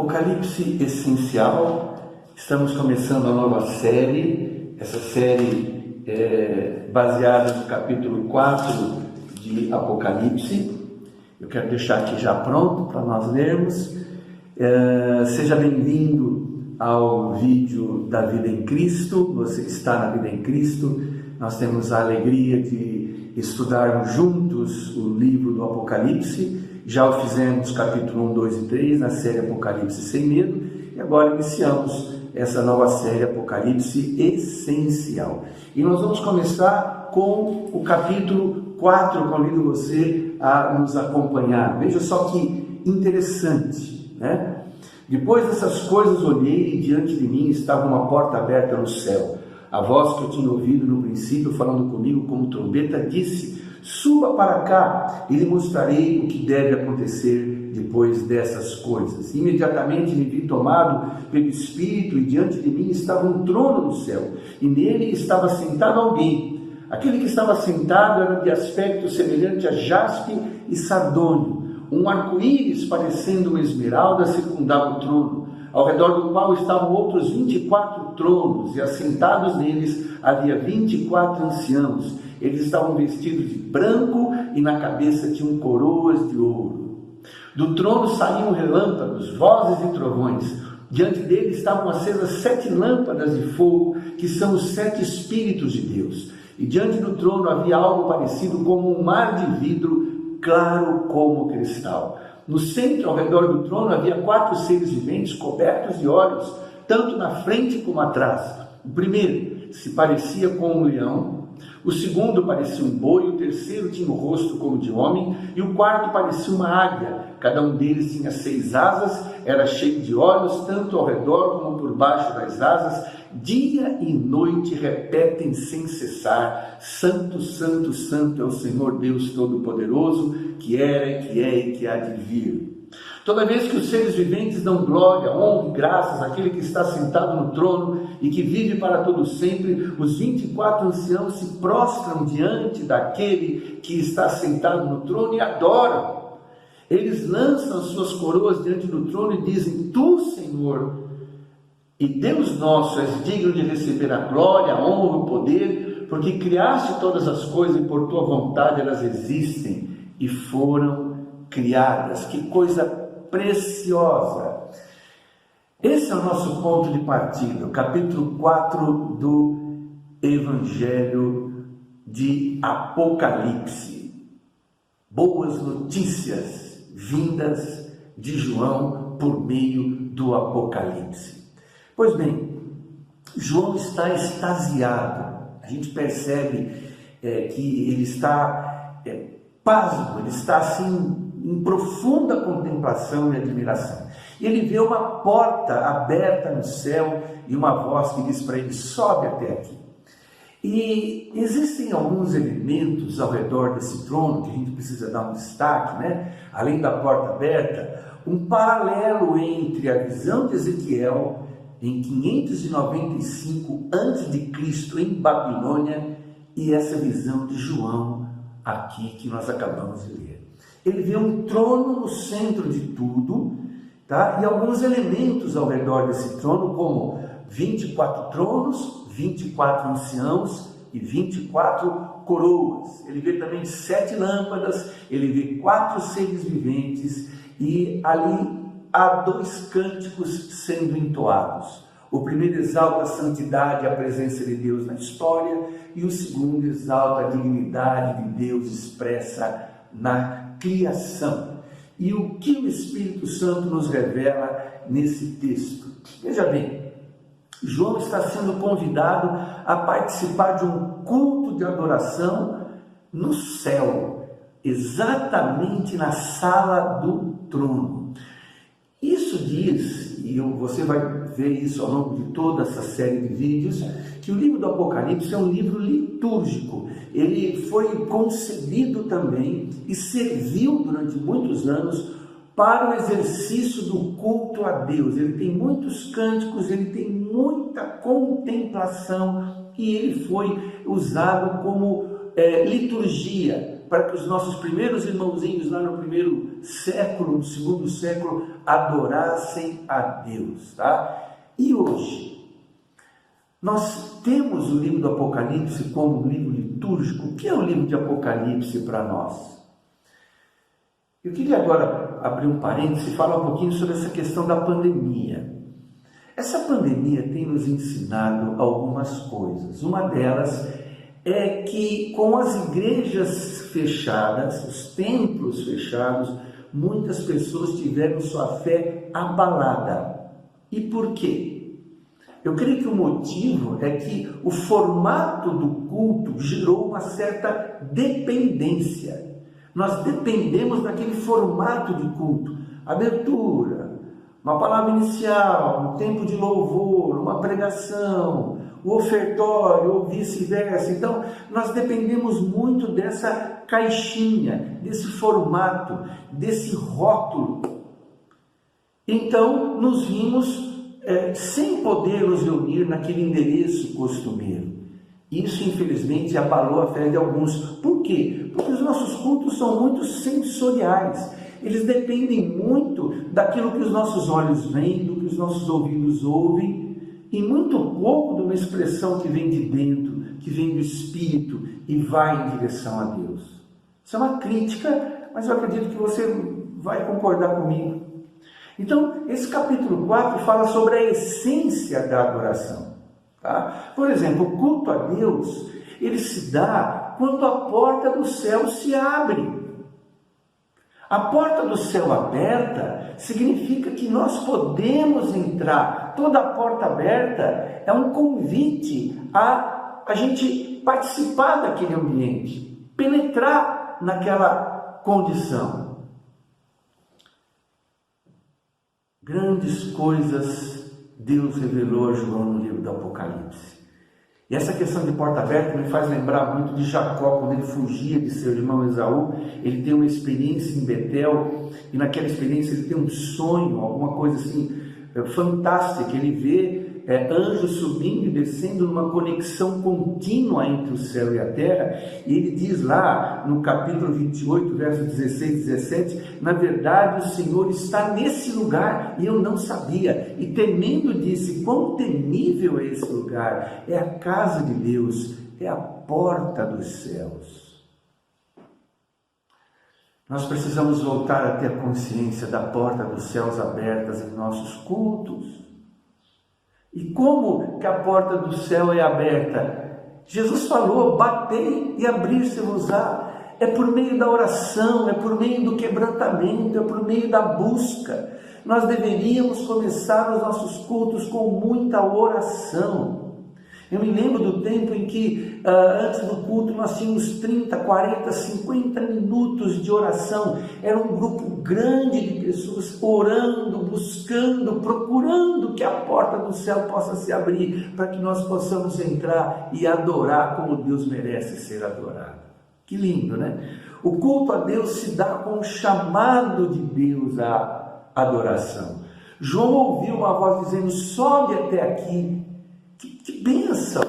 Apocalipse Essencial. Estamos começando a nova série. Essa série é baseada no capítulo 4 de Apocalipse. Eu quero deixar aqui já pronto para nós lermos. Seja bem-vindo ao vídeo da Vida em Cristo. Você que está na Vida em Cristo, nós temos a alegria de estudarmos juntos o livro do Apocalipse. Já o fizemos capítulo 1, 2 e 3 na série Apocalipse Sem Medo, e agora iniciamos essa nova série Apocalipse Essencial. E nós vamos começar com o capítulo 4, convido você a nos acompanhar. Veja só que interessante, né? Depois dessas coisas olhei e diante de mim estava uma porta aberta no céu. A voz que eu tinha ouvido no princípio falando comigo como trombeta disse: suba para cá e lhe mostrarei o que deve acontecer depois dessas coisas. Imediatamente me vi tomado pelo Espírito e diante de mim estava um trono no céu e nele estava sentado alguém. Aquele que estava sentado era de aspecto semelhante a jaspe e sardônio. Um arco-íris parecendo uma esmeralda circundava o trono, ao redor do qual estavam outros 24 tronos, e assentados neles havia 24 anciãos. Eles estavam vestidos de branco e na cabeça tinham coroas de ouro. Do trono saíam relâmpagos, vozes e trovões. Diante dele estavam acesas 7 lâmpadas de fogo, que são os 7 Espíritos de Deus. E diante do trono havia algo parecido como um mar de vidro, claro como cristal. No centro, ao redor do trono, havia 4 seres viventes cobertos de olhos, tanto na frente como atrás. O primeiro se parecia com um leão, o segundo parecia um boi, o terceiro tinha o rosto como de homem, e o quarto parecia uma águia. Cada um deles tinha 6 asas, era cheio de olhos, tanto ao redor como por baixo das asas. Dia e noite repetem sem cessar: Santo, Santo, Santo é o Senhor Deus Todo-Poderoso, que era, que é e que há de vir. Toda vez que os seres viventes dão glória, honra e graças àquele que está sentado no trono e que vive para todo sempre, os 24 anciãos se prostram diante daquele que está sentado no trono e adoram. Eles lançam suas coroas diante do trono e dizem: Tu, Senhor, e Deus nosso, és digno de receber a glória, a honra e o poder, porque criaste todas as coisas e por tua vontade elas existem e foram criadas. Que coisa preciosa! Esse é o nosso ponto de partida, o capítulo 4 do Evangelho de Apocalipse. Boas notícias vindas de João por meio do Apocalipse. Pois bem, João está extasiado. A gente percebe que ele está pasmo, ele está assim em profunda contemplação e admiração. E ele vê uma porta aberta no céu e uma voz que diz para ele: sobe até aqui. E existem alguns elementos ao redor desse trono que a gente precisa dar um destaque, né? Além da porta aberta, um paralelo entre a visão de Ezequiel em 595 a.C. em Babilônia e essa visão de João aqui que nós acabamos de ler. Ele vê um trono no centro de tudo, tá? E alguns elementos ao redor desse trono, como 24 tronos, 24 anciãos e 24 coroas. Ele vê também 7 lâmpadas, ele vê 4 seres viventes e ali há 2 cânticos sendo entoados. O primeiro exalta a santidade e a presença de Deus na história, e o segundo exalta a dignidade de Deus expressa na criação. E o que o Espírito Santo nos revela nesse texto? Veja bem, João está sendo convidado a participar de um culto de adoração no céu, exatamente na sala do trono. Isso diz, e você vai ver isso ao longo de toda essa série de vídeos, que o livro do Apocalipse é um livro litúrgico. Ele foi concebido também e serviu durante muitos anos para o exercício do culto a Deus. Ele tem muitos cânticos, ele tem muita contemplação e ele foi usado como liturgia, para que os nossos primeiros irmãozinhos lá no primeiro século, no segundo século, adorassem a Deus, tá? E hoje, nós temos o livro do Apocalipse como um livro litúrgico. O que é o livro de Apocalipse para nós? Eu queria agora abrir um parêntese e falar um pouquinho sobre essa questão da pandemia. Essa pandemia tem nos ensinado algumas coisas. Uma delas é que com as igrejas fechadas, os templos fechados, muitas pessoas tiveram sua fé abalada. E por quê? Eu creio que o motivo é que o formato do culto gerou uma certa dependência. Nós dependemos daquele formato de culto, abertura, uma palavra inicial, um tempo de louvor, uma pregação, o ofertório ou vice-versa. Então, nós dependemos muito dessa caixinha, desse formato, desse rótulo. Então, nos vimos sem poder nos reunir naquele endereço costumeiro. Isso, infelizmente, abalou a fé de alguns. Por quê? Porque os nossos cultos são muito sensoriais. Eles dependem muito daquilo que os nossos olhos veem, do que os nossos ouvidos ouvem, e muito pouco de uma expressão que vem de dentro, que vem do Espírito e vai em direção a Deus. Isso é uma crítica, mas eu acredito que você vai concordar comigo. Então, esse capítulo 4 fala sobre a essência da adoração. Tá? Por exemplo, o culto a Deus, ele se dá quando a porta do céu se abre. A porta do céu aberta significa que nós podemos entrar. Toda porta aberta é um convite a gente participar daquele ambiente, penetrar naquela condição. Grandes coisas Deus revelou a João no livro do Apocalipse. E essa questão de porta aberta me faz lembrar muito de Jacó, quando ele fugia de seu irmão Esaú. Ele tem uma experiência em Betel, e naquela experiência ele tem um sonho, alguma coisa assim fantástica. Ele vê anjos subindo e descendo numa conexão contínua entre o céu e a terra, e ele diz lá no capítulo 28, versos 16 e 17, na verdade o Senhor está nesse lugar e eu não sabia, e temendo disse, quão temível é esse lugar, é a casa de Deus, é a porta dos céus. Nós precisamos voltar a ter consciência da porta dos céus abertas em nossos cultos. E como que a porta do céu é aberta? Jesus falou, batei e abrir-se-vos-á. É por meio da oração, é por meio do quebrantamento, é por meio da busca. Nós deveríamos começar os nossos cultos com muita oração. Eu me lembro do tempo em que, antes do culto, nós tínhamos 30, 40, 50 minutos de oração. Era um grupo grande de pessoas orando, buscando, procurando que a porta do céu possa se abrir, para que nós possamos entrar e adorar como Deus merece ser adorado. Que lindo, né? O culto a Deus se dá com o chamado de Deus à adoração. João ouviu uma voz dizendo, sobe até aqui. Que bênção!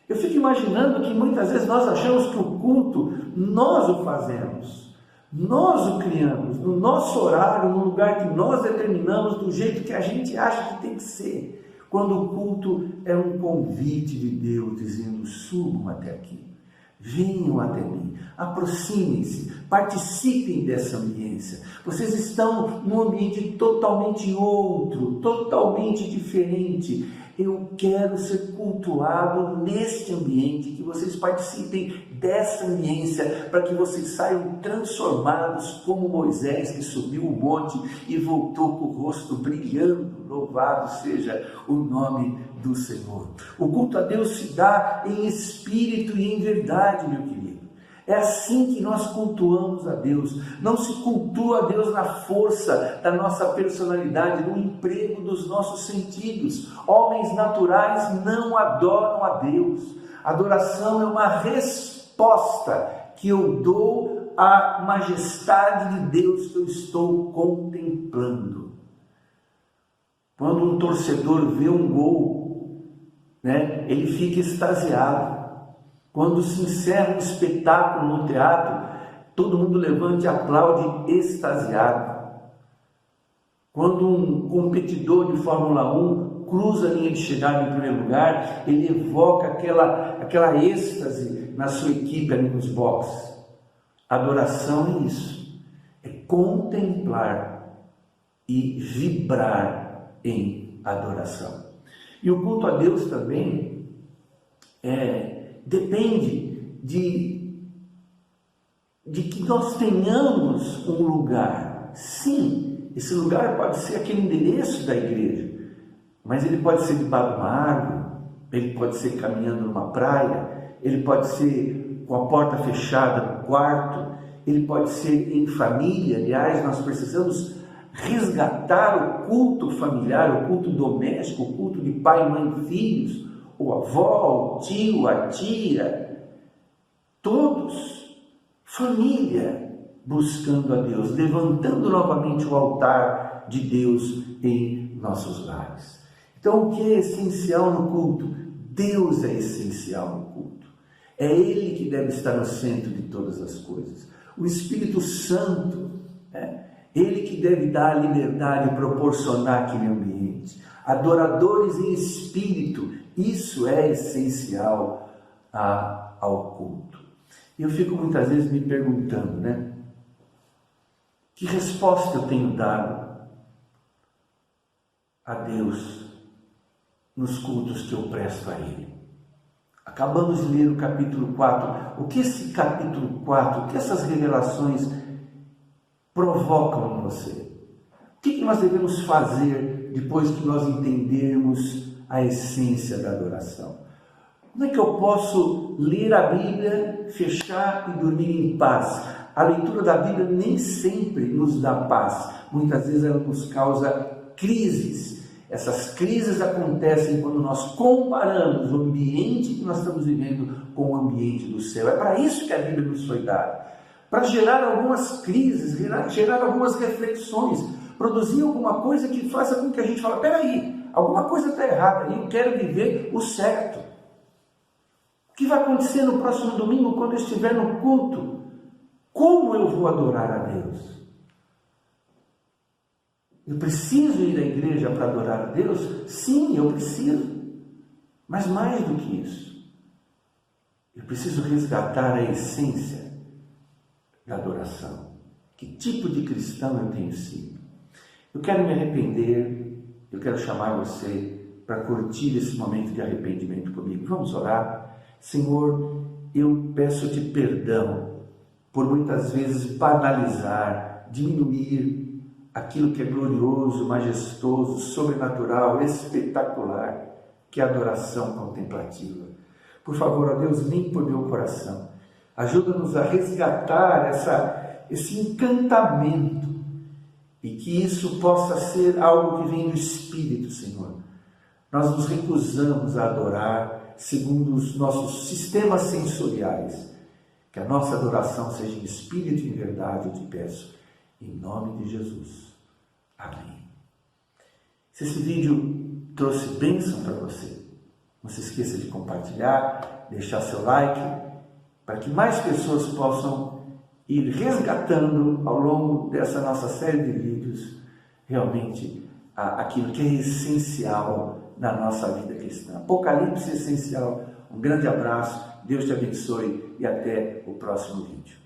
Eu fico imaginando que muitas vezes nós achamos que o culto, nós o fazemos, nós o criamos, no nosso horário, no lugar que nós determinamos, do jeito que a gente acha que tem que ser, quando o culto é um convite de Deus, dizendo, subam até aqui, venham até mim, aproximem-se, participem dessa ambiência. Vocês estão num ambiente totalmente outro, totalmente diferente. Eu quero ser cultuado neste ambiente, que vocês participem dessa ambiência, para que vocês saiam transformados como Moisés, que subiu o monte e voltou com o rosto brilhando. Louvado seja o nome do Senhor. O culto a Deus se dá em espírito e em verdade, meu querido. É assim que nós cultuamos a Deus. Não se cultua a Deus na força da nossa personalidade, no emprego dos nossos sentidos. Homens naturais não adoram a Deus. Adoração é uma resposta que eu dou à majestade de Deus que eu estou contemplando. Quando um torcedor vê um gol, ele fica extasiado. Quando se encerra um espetáculo no teatro, todo mundo levanta e aplaude extasiado. Quando um competidor de Fórmula 1 cruza a linha de chegada em primeiro lugar, ele evoca aquela êxtase na sua equipe ali nos boxes. Adoração é isso, é contemplar e vibrar em adoração. E o culto a Deus também depende de que nós tenhamos um lugar. Sim, esse lugar pode ser aquele endereço da igreja, mas ele pode ser debaixo de uma árvore, ele pode ser caminhando numa praia, ele pode ser com a porta fechada no quarto, ele pode ser em família. Aliás, nós precisamos resgatar o culto familiar, o culto doméstico, o culto de pai, mãe e filhos, o avó, o tio, a tia, todos, família, buscando a Deus, levantando novamente o altar de Deus em nossos lares. Então, o que é essencial no culto? Deus é essencial no culto. É Ele que deve estar no centro de todas as coisas. O Espírito Santo, Ele que deve dar a liberdade e proporcionar aquele ambiente. Adoradores em espírito, isso é essencial ao culto. Eu fico muitas vezes me perguntando, que resposta eu tenho dado a Deus nos cultos que eu presto a Ele? Acabamos de ler o capítulo 4. O que esse capítulo 4, o que essas revelações provocam em você? O que nós devemos fazer depois que nós entendermos a essência da adoração? Como é que eu posso ler a Bíblia, fechar e dormir em paz? A leitura da Bíblia nem sempre nos dá paz. Muitas vezes ela nos causa crises. Essas crises acontecem quando nós comparamos o ambiente que nós estamos vivendo com o ambiente do céu. É para isso que a Bíblia nos foi dada. Para gerar algumas crises, gerar algumas reflexões, produzir alguma coisa que faça com que a gente fale, peraí, alguma coisa está errada aí, eu quero viver o certo. O que vai acontecer no próximo domingo quando eu estiver no culto? Como eu vou adorar a Deus? Eu preciso ir à igreja para adorar a Deus? Sim, eu preciso. Mas mais do que isso, eu preciso resgatar a essência da adoração. Que tipo de cristão eu tenho sido? Eu quero me arrepender, eu quero chamar você para curtir esse momento de arrependimento comigo. Vamos orar? Senhor, eu peço-te perdão por muitas vezes banalizar, diminuir aquilo que é glorioso, majestoso, sobrenatural, espetacular, que é a adoração contemplativa. Por favor, ó Deus, limpa o meu coração. Ajuda-nos a resgatar esse encantamento e que isso possa ser algo que vem do Espírito, Senhor. Nós nos recusamos a adorar segundo os nossos sistemas sensoriais. Que a nossa adoração seja em espírito e em verdade, eu te peço, em nome de Jesus. Amém. Se esse vídeo trouxe bênção para você, não se esqueça de compartilhar, deixar seu like, para que mais pessoas possam ir resgatando ao longo dessa nossa série de vídeos realmente aquilo que é essencial na nossa vida cristã. Apocalipse essencial. Um grande abraço, Deus te abençoe e até o próximo vídeo.